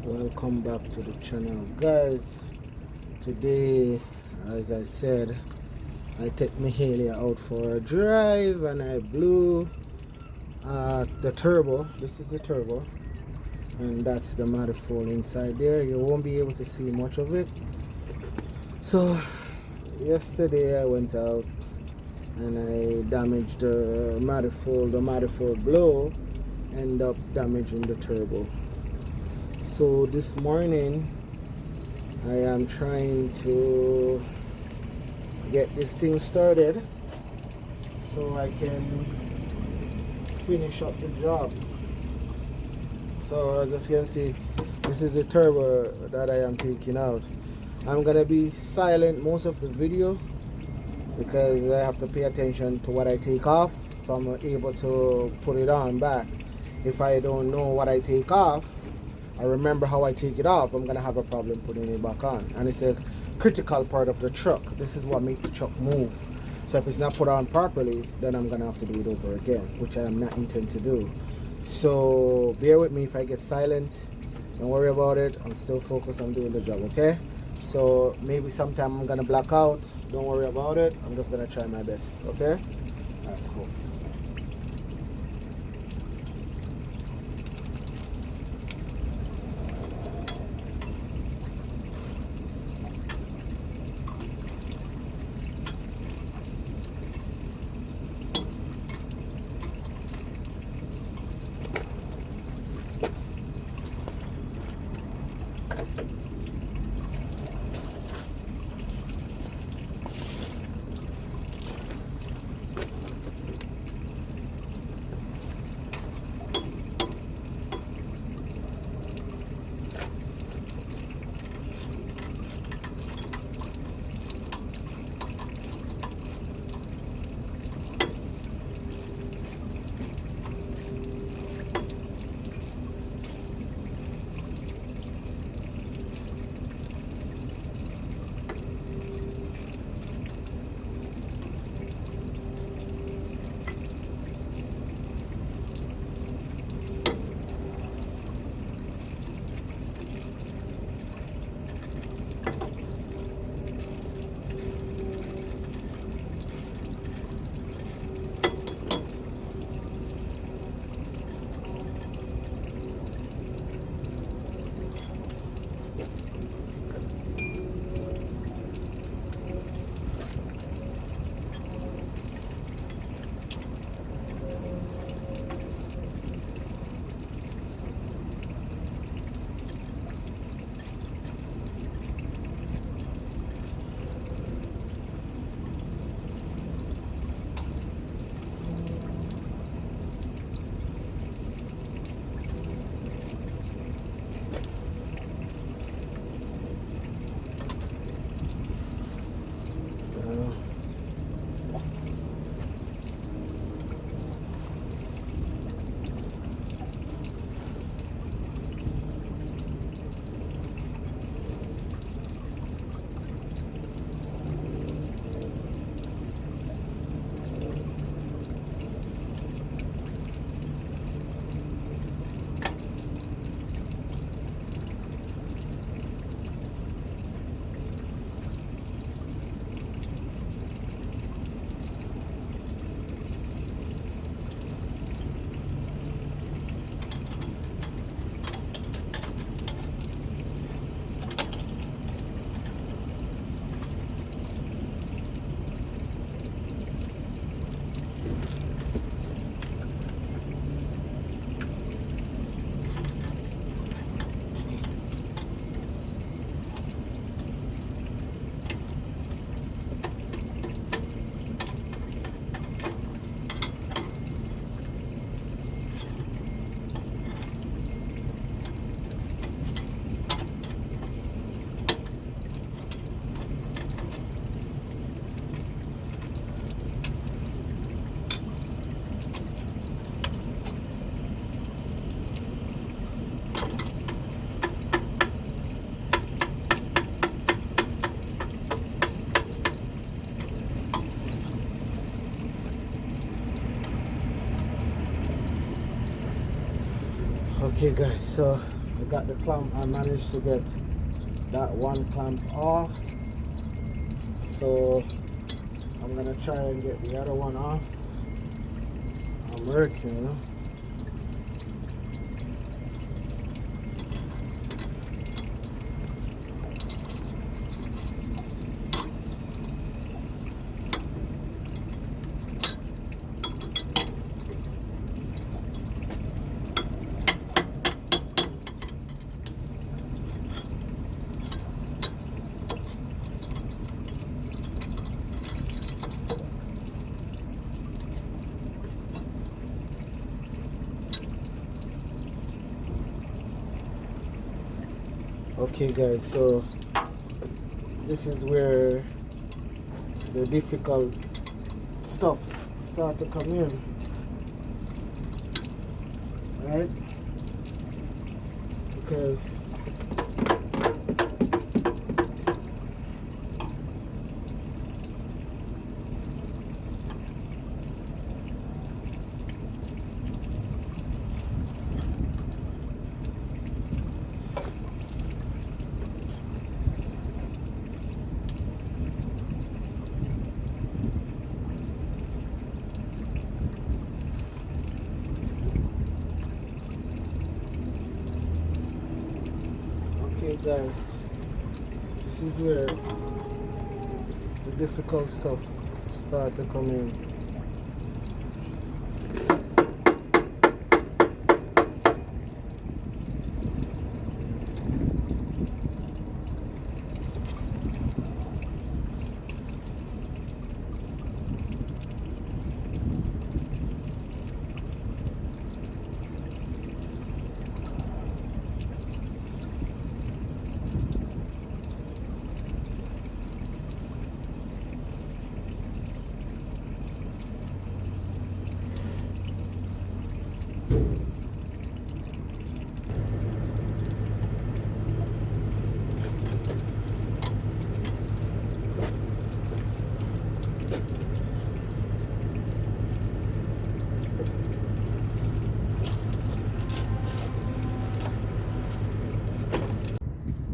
Welcome back to the channel, guys. Today, as I said, I take Mahalia out for a drive and I blew the turbo. This is the turbo, and that's the manifold inside there. You won't be able to see much of it. So yesterday I went out and I damaged the manifold. The manifold blow ended up damaging the turbo. So this morning I am trying to get this thing started so I can finish up the job. So as you can see, this is the turbo that I am taking out. I'm gonna be silent most of the video because I have to pay attention to what I take off, so I'm able to put it on back. If I don't know what I take off, I remember how I take it off, I'm gonna have a problem putting it back on. And it's a critical part of the truck. This is what makes the truck move. So if it's not put on properly, then I'm gonna have to do it over again, which I am not intend to do. So bear with me if I get silent. Don't worry about it. I'm still focused on doing the job, okay? So maybe sometime I'm gonna black out. Don't worry about it. I'm just gonna try my best, okay? Alright, cool. Okay guys, so I got the clamp. I managed to get that one clamp off, so I'm gonna try and get the other one off. I'm working, you know. Okay guys, so this is where the difficult stuff start to come in, right? Because okay guys, this is where the difficult stuff start to come in.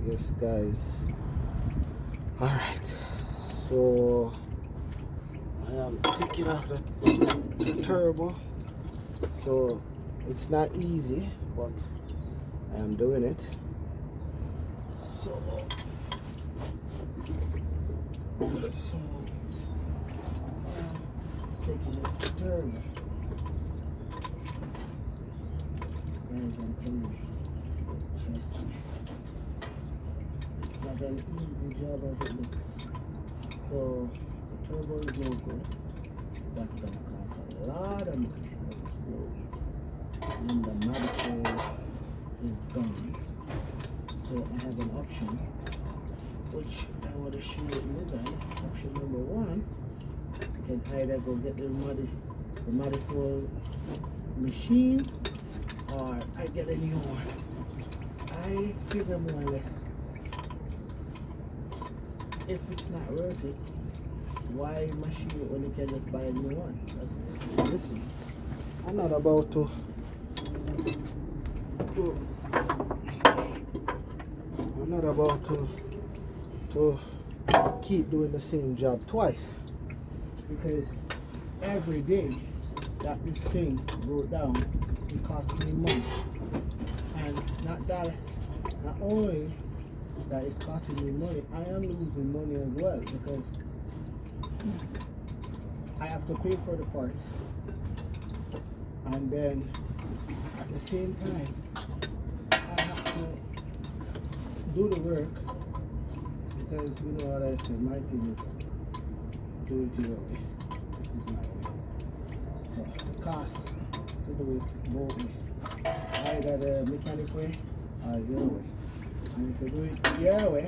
Yes guys, all right, so I am taking off the turbo, so it's not easy, but I am doing it. So taking off the turbo, guys, I'm telling you, trust me, it's not an easy job as it looks. So the turbo is no good. That's gonna cost a lot of money. And the manifold is gone. So I have an option, which I want to share with you guys. Option number one, I can either go get the manifold machine, or I get a new one. I figure more or less, if it's not worth it, why machine it when you can just buy a new one? Listen, I'm not about to keep doing the same job twice, because every day that this thing broke down, it cost me money. And not only that it's costing me money, I am losing money as well, because I have to pay for the parts, and then at the same time I have to do the work, because you know what I said, my thing is do it your way. This is my way. So the cost to do it both way, either the mechanic way or your way. And if you do it your way,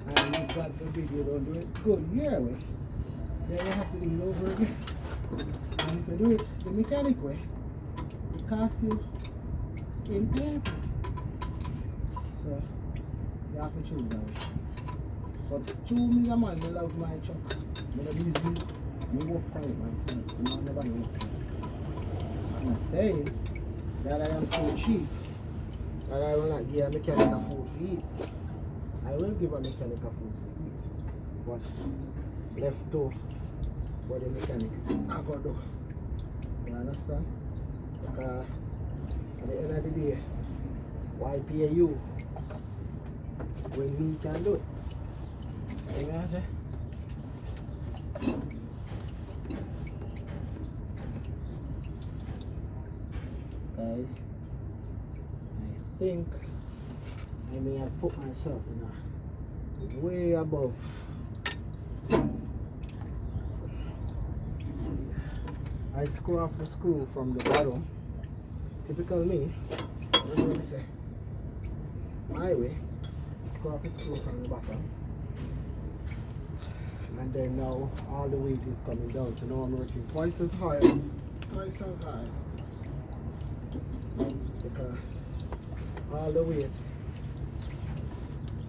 and if God forbid you don't do it good your way, then you have to do it over again. And if you do it the mechanic way, it costs you in everything. So you have to choose that way. But to me, the man, I love my truck. I'm busy. I work for it myself. I'm never work for it. I'm not saying that I am so cheap But I will not give a mechanic a food to eat. I will give a mechanic a food to eat. But left to what the mechanic I go do. You understand? Because at the end of the day, why pay you when we can do it? You know what I'm saying? Guys, I think I may have put myself in a way above. I screw off the screw from the bottom. Typical me, what do you say? My way, screw off the screw from the bottom. And then now all the weight is coming down. So now I'm working twice as hard. Because all the weight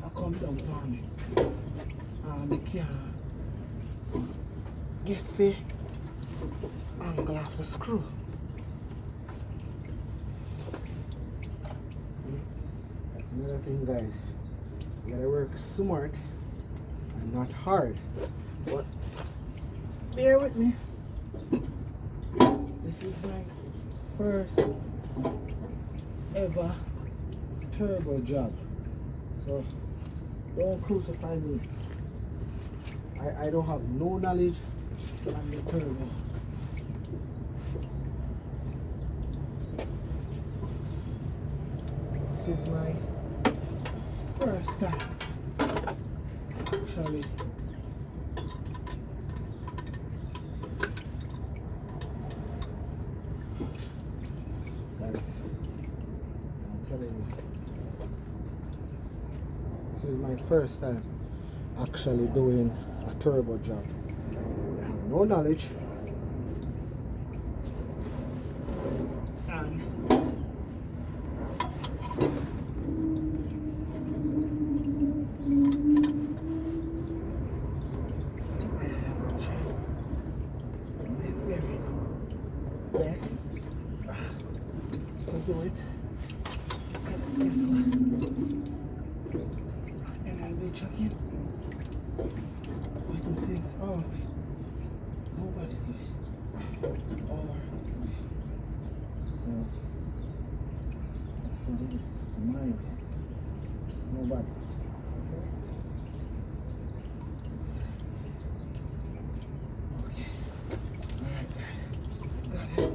I come down on me. And I can't get the angle of the screw. See? That's another thing, guys. You gotta work smart and not hard. But bear with me. This is my first ever turbo job. So don't crucify me. I don't have no knowledge on the turbo. This is my first time actually guys, I'm telling you, this is my first time actually doing a turbo job. I have no knowledge and best to do it. Because guess what? And I'll be checking what things out. Nobody's way. Or so that's what it is. My way. Nobody. Okay. Alright guys. Got it.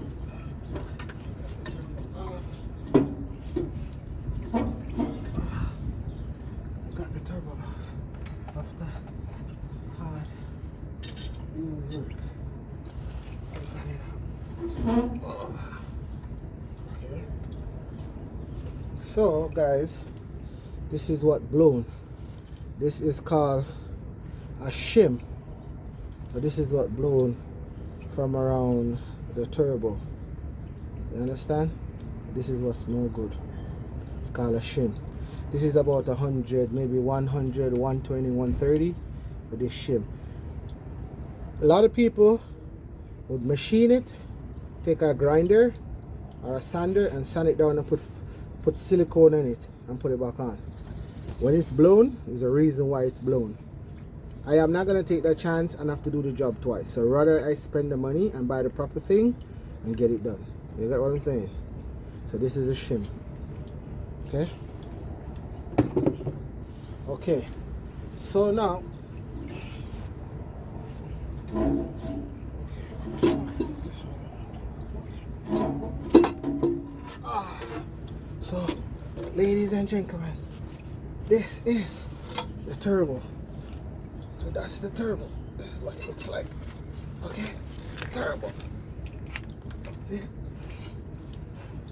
Got the turbo off after hard easy work. I got it out. Okay. So guys, this is what blown. This is called a shim. So this is what blown from around the turbo. You understand? This is what's no good. It's called a shim. This is about 100, maybe 100, 120, 130 for this shim. A lot of people would machine it, take a grinder or a sander and sand it down and put silicone in it and put it back on. When it's blown, there's a reason why it's blown. I am not going to take that chance and have to do the job twice. So rather I spend the money and buy the proper thing and get it done. You get what I'm saying? So this is a shim. Okay? Okay. So now so ladies and gentlemen, this is the turbo. So that's the turbo. This is what it looks like. Okay, turbo. See? See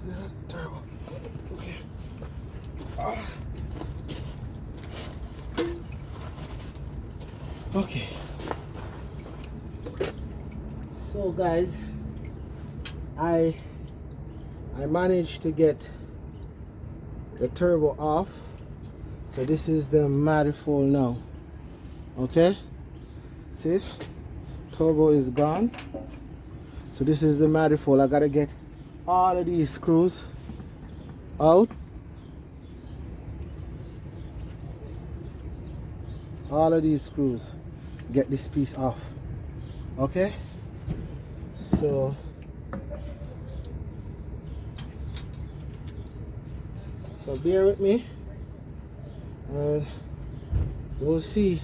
that? Turbo. Okay. Okay. So guys, I managed to get the turbo off. So this is the manifold now. Okay, see it? Turbo is gone. So this is the manifold. I gotta get all of these screws out all of these screws, get this piece off. Okay, so bear with me and we'll see.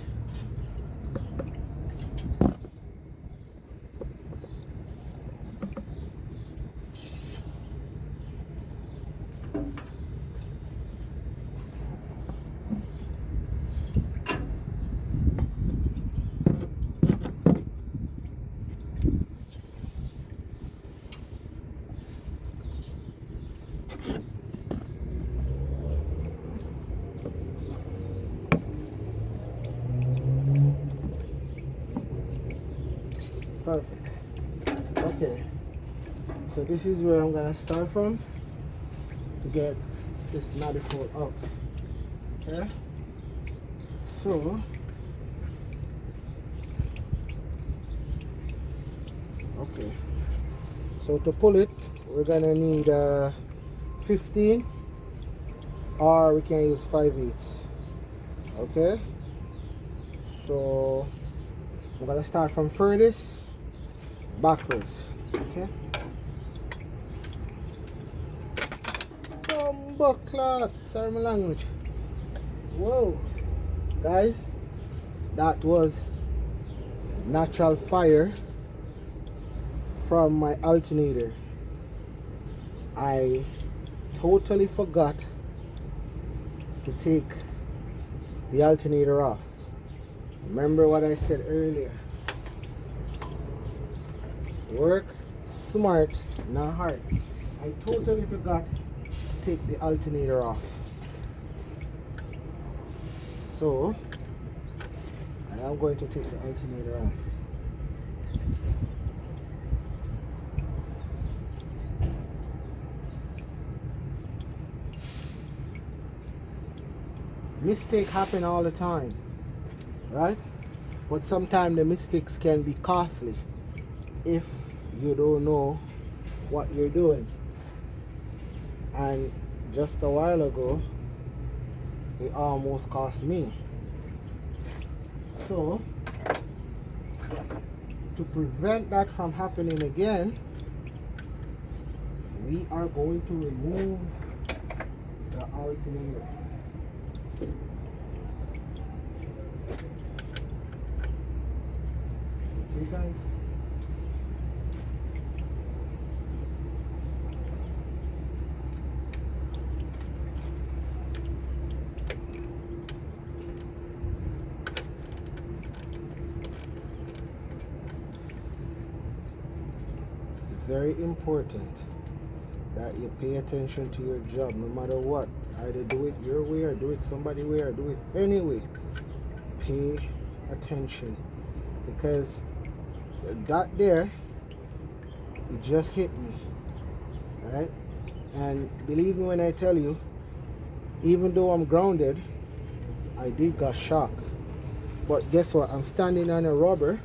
Perfect. Okay, so this is where I'm gonna start from to get this manifold out. Okay, so to pull it, we're gonna need 15, or we can use 5/8. Okay, so we're gonna start from furthest backwards. Okay, buckler, sorry my language. Whoa, guys, that was natural fire from my alternator. I totally forgot to take the alternator off. Remember what I said earlier, work smart, not hard. I totally forgot to take the alternator off, so I am going to take the alternator off. Mistakes happen all the time, right? But sometimes the mistakes can be costly if you don't know what you're doing. And just a while ago, it almost cost me. So, to prevent that from happening again, we are going to remove the alternator. Okay, guys. It's very important that you pay attention to your job no matter what. Either do it your way or do it somebody way or do it anyway. Pay attention, because that there, it just hit me, right? And believe me when I tell you, even though I'm grounded, I did got shocked. But guess what? I'm standing on a rubber,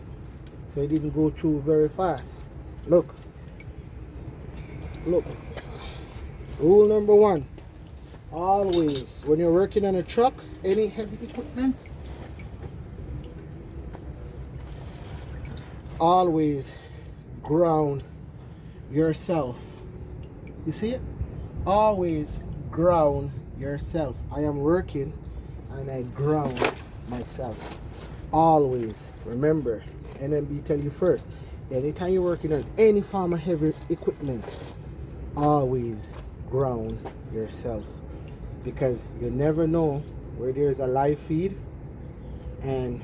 so it didn't go through very fast. Look. Rule number 1. Always, when you're working on a truck, any heavy equipment, always ground yourself. You see it? Always ground yourself. I am working and I ground myself. Always. Remember, NMB tell you first, anytime you're working on any form of heavy equipment, always ground yourself, because you never know where there's a live feed, and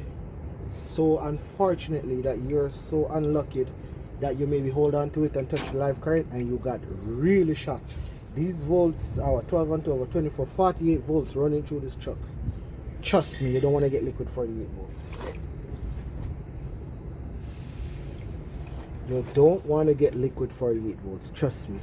so unfortunately that you're so unlucky that you maybe hold on to it and touch the live current and you got really shocked. These volts are 12 and 12 or 24, 48 volts running through this truck. Trust me, you don't want to get liquid 48 volts. You don't want to get liquid 48 volts, trust me.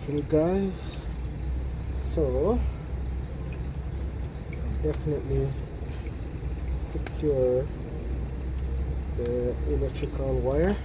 Okay guys, so I definitely secure the electrical wire.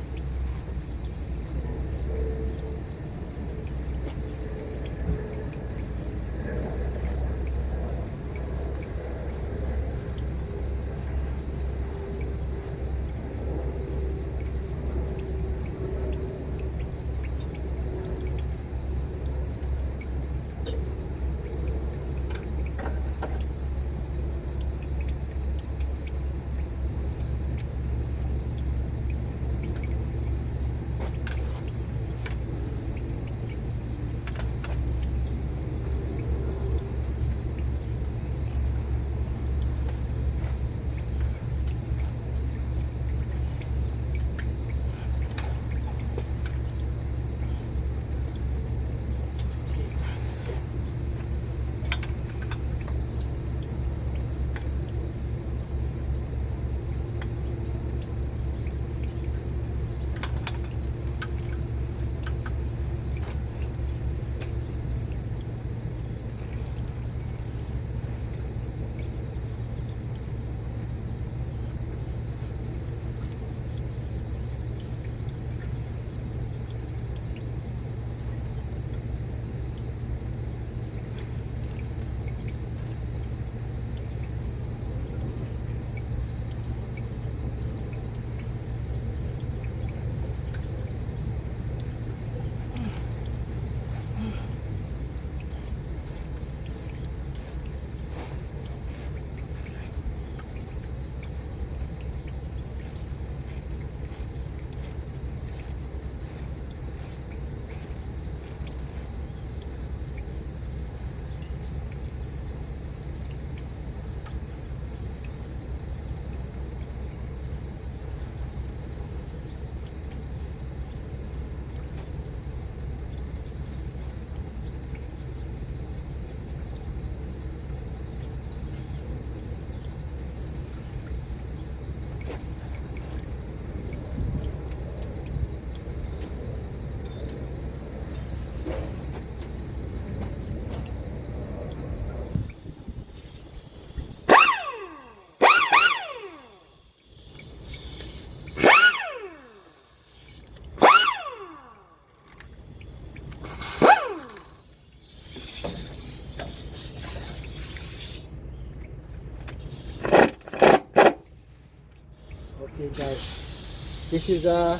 Okay guys, this is a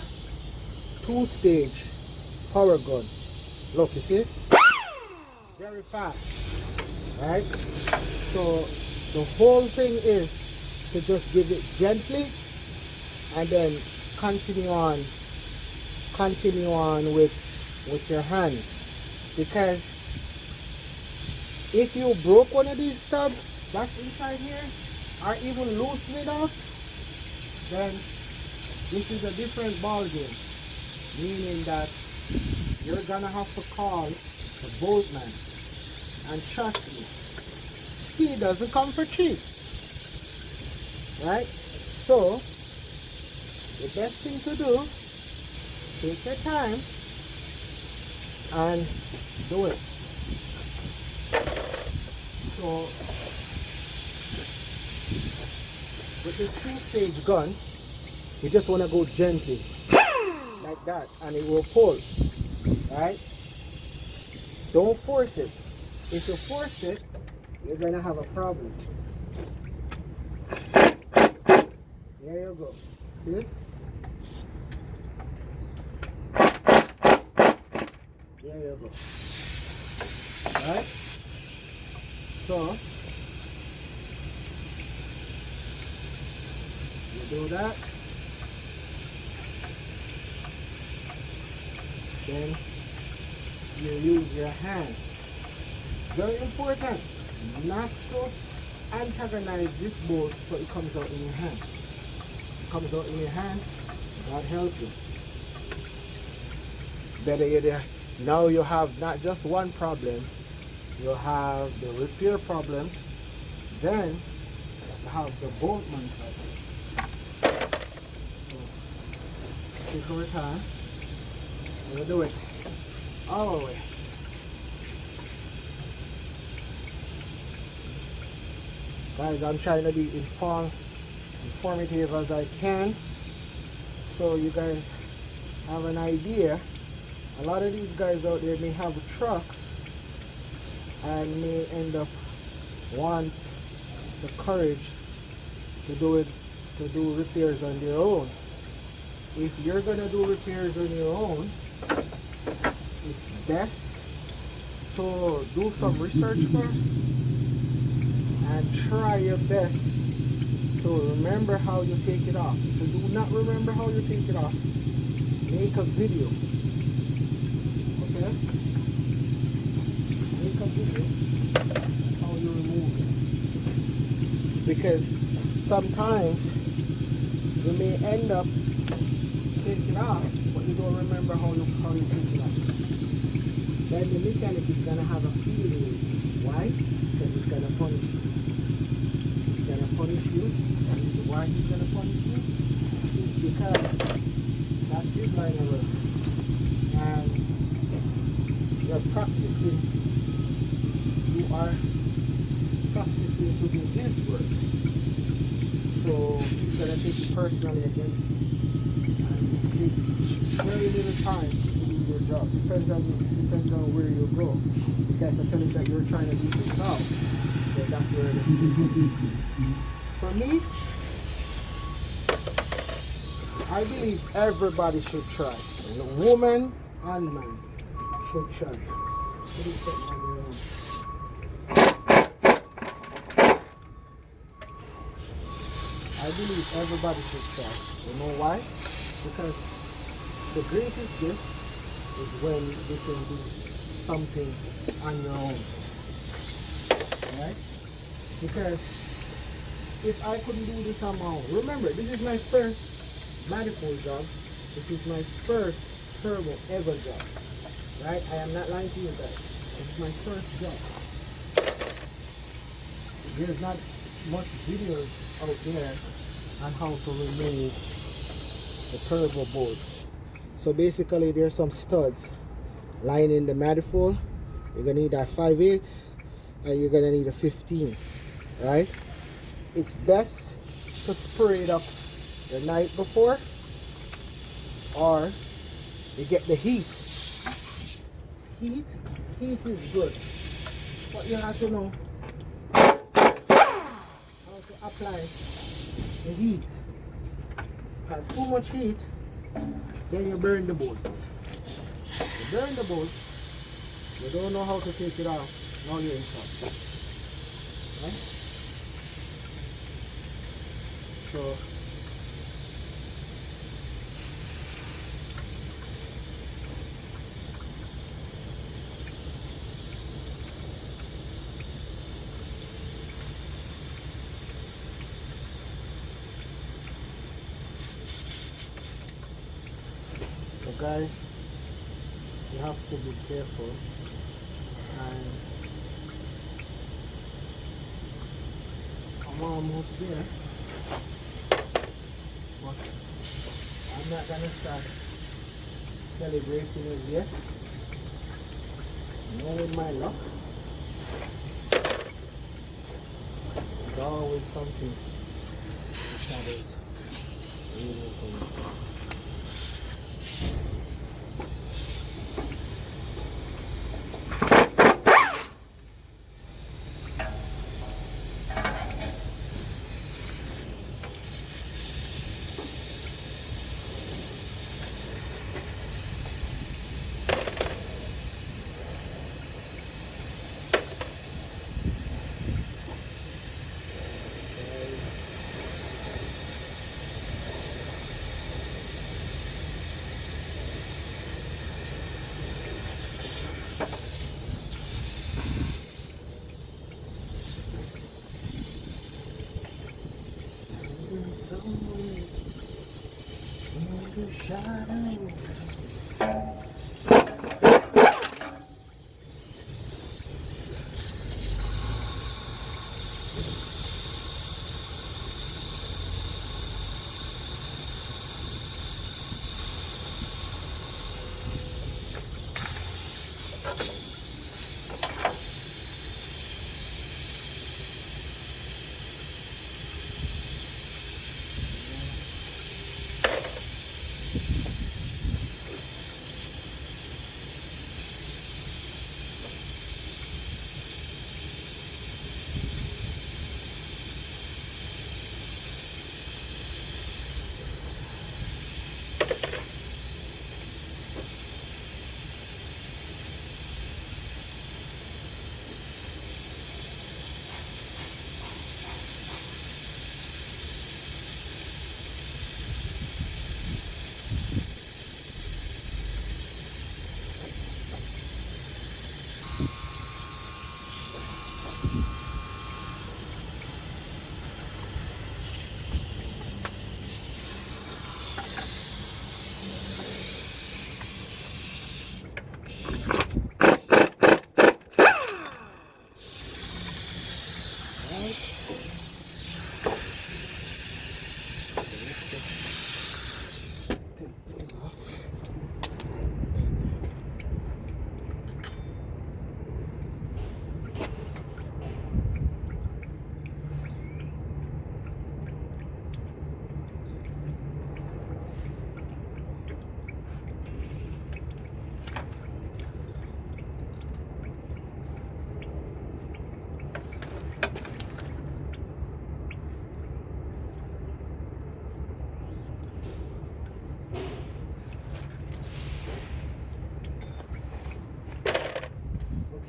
two-stage power gun. Look, you see? Very fast, right? So the whole thing is to just give it gently and then continue on with your hands. Because if you broke one of these stubs that's inside here, or even loosen it up, then this is a different ball game. Meaning that you're gonna have to call the boatman. And trust me, he doesn't come for cheap. Right? So the best thing to do, take your time and do it. So with this two-stage gun, you just want to go gently like that and it will pull, right? Don't force it. If you force it, you're gonna have a problem. There you go. See? There you go. Right? So you do that. Then you use your hand. Very important not to antagonize this bolt so it comes out in your hand. It comes out in your hand, God help you. Better yet, now you have not just one problem, you have the repair problem, then you have the boatman problem. So, take our time, we'll do it all the way. Guys, I'm trying to be informative as I can, so you guys have an idea. A lot of these guys out there may have trucks and may end up want the courage to do repairs on their own. If you're gonna do repairs on your own, it's best to do some research first and try your best to remember how you take it off. If you do not remember how you take it off, make a video. Okay? Make a video how you remove it. Because sometimes you may end up taking it off, but you don't remember how you take it off. Then the mechanic is gonna have a feeling. Why? Because he's gonna punish you. He's gonna punish you. And why he's gonna punish you? It's because that's his line of work. And you're practicing. You are practicing to do his work. So he's gonna take it personally against you. And it takes very little time to do your job. Depends on where you go. Because I tell you that you're trying to do it yourself, so that's where it is. For me, I believe everybody should try. Woman and man should try. I believe everybody should try. You know why? Because the greatest gift is when you can do something on your own. Right? Because if I couldn't do this on my own, remember, this is my first manifold job. This is my first turbo ever job. Right? I am not lying to you guys. It's my first job. There's not much videos out there on how to remove the turbo boards. So basically there's some studs lining the manifold. You're gonna need a 5/8 and you're gonna need a 15, right? It's best to spray it up the night before, or you get the heat. Heat is good, but you have to know how to apply the heat. Because too much heat, then you burn the bolts. You burn the bolts, you don't know how to take it off, now you're in trouble. Right? So, guys, you have to be careful, and I'm almost there, but I'm not gonna start celebrating it yet. Knowing my luck, there's always something that is really cool.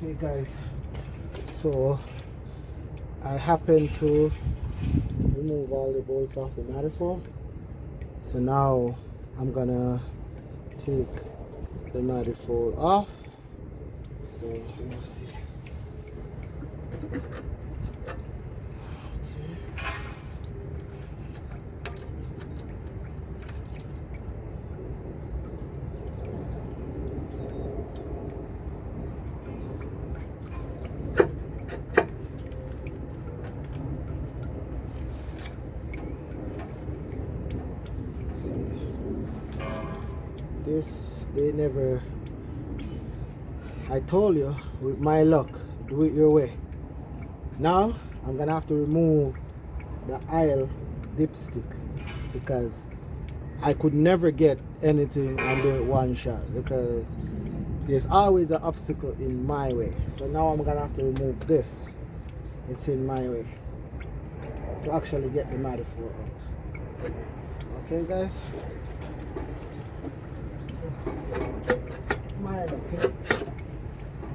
Okay guys, so I happen to remove all the bolts off the manifold. So now I'm gonna take the manifold off. So let's see. This, they never, I told you, with my luck, do it your way. Now I'm gonna have to remove the aisle dipstick because I could never get anything and do it one shot because there's always an obstacle in my way. So now I'm gonna have to remove this. It's in my way to actually get the manifold out. Okay guys? My luck, okay?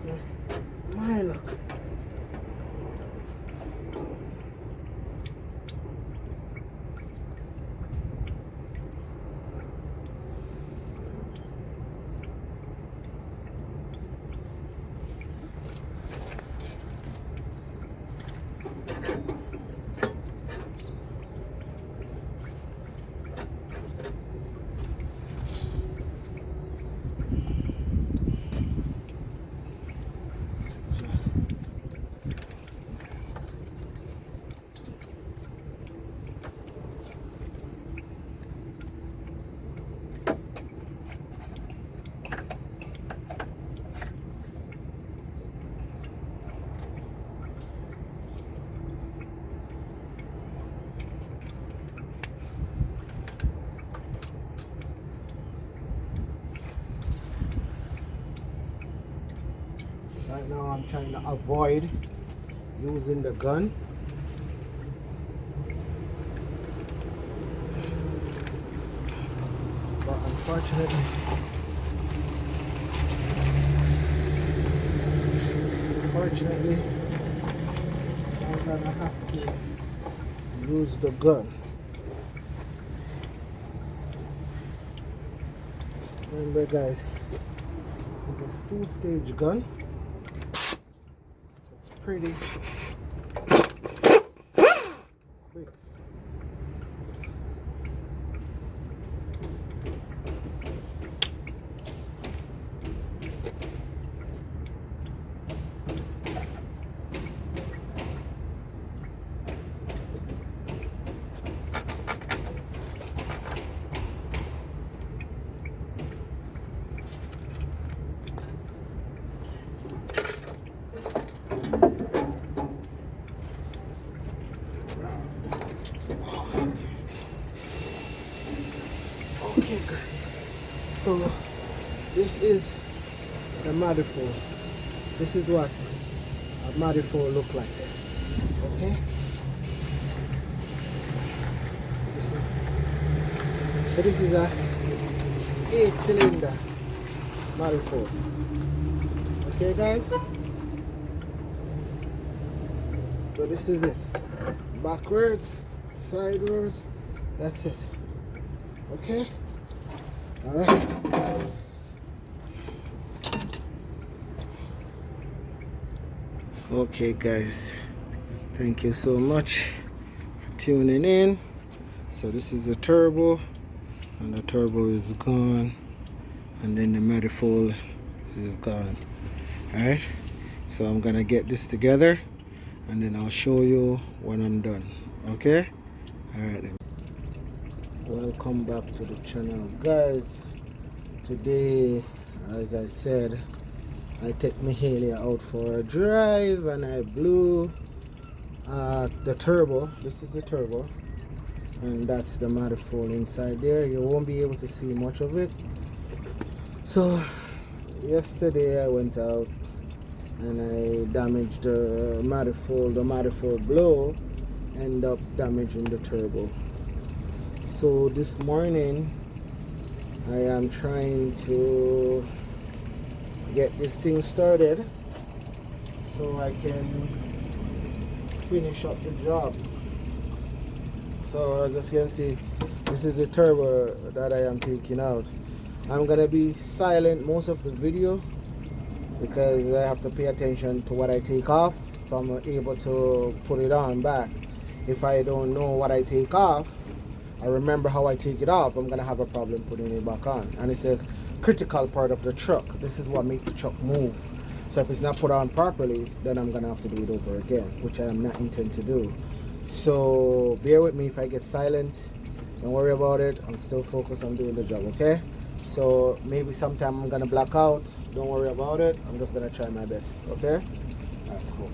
Yes, my luck. Right now I'm trying to avoid using the gun. But unfortunately, I'm gonna have to use the gun. Remember guys, this is a 2-stage gun. So it's pretty quick. Okay guys, so this is the manifold. This is what a manifold look like. Okay, so this is a 8-cylinder manifold. Okay guys, so this is it. Backwards, sideways, that's it. Okay, all right. Okay guys, thank you so much for tuning in. So this is the turbo, and the turbo is gone, and then the manifold is gone. Alright, so I'm gonna get this together and then I'll show you when I'm done. Okay, alright then. Welcome back to the channel guys. Today, as I said, I take my Haley out for a drive and I blew the turbo. This is the turbo, and that's the manifold inside there. You won't be able to see much of it. So yesterday I went out and I damaged the manifold. The manifold blow ended up damaging the turbo. So this morning I am trying to get this thing started so I can finish up the job. So as you can see, this is the turbo that I am taking out. I'm gonna be silent most of the video because I have to pay attention to what I take off, so I'm able to put it on back. If I don't know what I take off, I remember how I take it off, I'm gonna have a problem putting it back on. And it's a critical part of the truck. This is what makes the truck move. So if it's not put on properly, then I'm gonna have to do it over again, which I am not intend to do. So bear with me if I get silent. Don't worry about it. I'm still focused on doing the job, okay? So maybe sometime I'm gonna black out. Don't worry about it. I'm just gonna try my best, okay? All right, cool.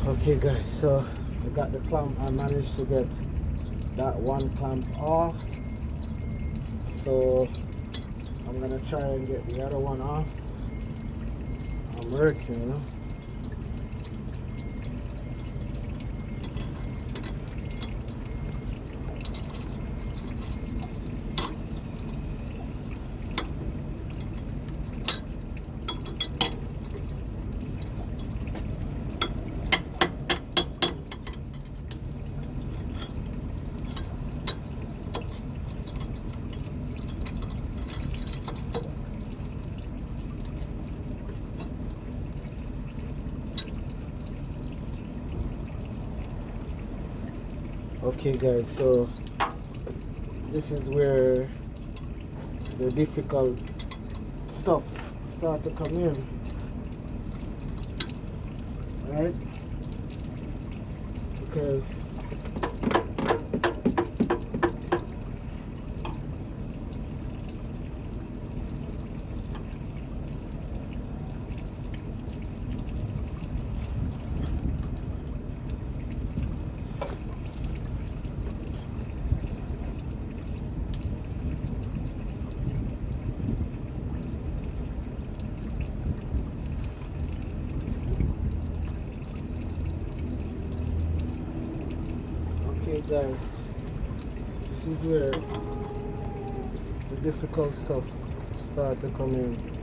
Okay guys, so I got the clamp. I managed to get that one clamp off, so I'm gonna try and get the other one off. I'm working, you know. Okay guys, so this is where the difficult stuff start to come in, right? Because okay guys, this is where the difficult stuff start to come in.